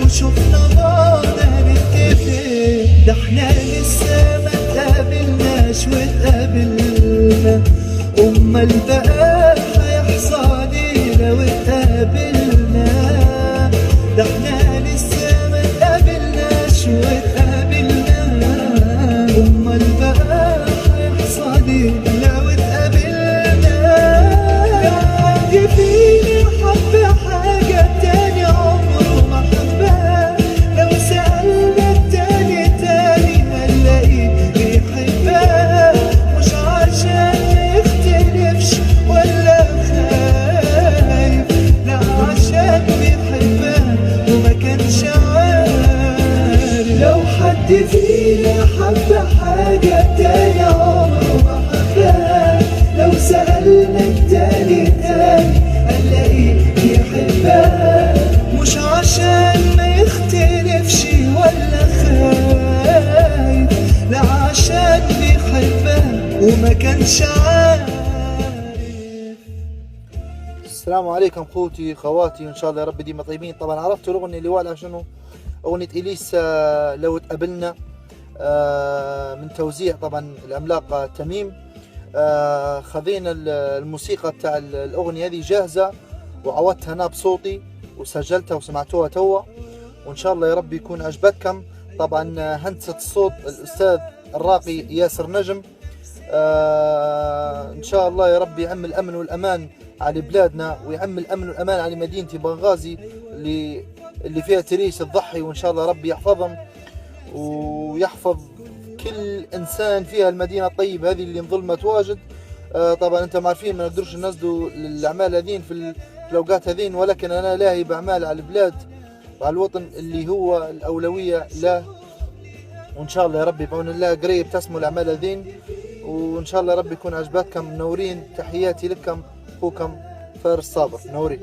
وشفنا بعضنا نتفق، ده احنا لسه ما تقابلناش واتقابلنا، امال بقى هيحصل ايه لو اتقابلنا؟ ده احنا لسه ما تقابلناش واتقابلنا، امال بقى هيحصل ايه لو اتقابلنا؟ لو حد فينا حب حاجة تاني عمره ما حبها، لو سألنا التاني تاني هنلاقيه بيحبها، مش عشان ميختلفش ولا خايف، لا عشان بيحبها وما كانش عارف. لو حد فينا حب حاجة تاني عمره ما حبها، لو سألنا التاني تاني هنلاقيه بيحبها، مش عشان ما يختلفش ولا خايف، لا عشان بيحبها وما كانش عارف. السلام عليكم اخوتي خواتي، ان شاء الله يا رب ديما طيبين. طبعا عرفتوا الاغنيه اللي والها شنو؟ اغنيه اليسا لو تقابلنا، من توزيع طبعا العملاق تميم. خذينا الموسيقى تاع الاغنيه هذه جاهزه، وعودتها انا بصوتي وسجلتها وسمعتوها توا، وان شاء الله يا رب يكون عجبتكم. طبعا هندسه الصوت الاستاذ الراقي ياسر نجم. ان شاء الله يا رب يعم الامن والامان على بلادنا، ويعم الامن والامان على مدينتي بنغازي اللي فيها تريس تضحي، وان شاء الله ربي يحفظهم ويحفظ كل انسان فيها المدينه الطيبه هذه اللي انظلمت واجد. طبعا انتم عارفين ما نقدرش ننزلوا الاعمال هذين في الاوقات هذين، ولكن انا لاهي باعمال على البلاد وعلى الوطن اللي هو الاولويه له، وان شاء الله يا ربي بعون الله قريب تسموا الاعمال هذين، وان شاء الله يا رب يكون عجباتكم. منورين، تحياتي لكم، اخوكم فارس صابر، منورين.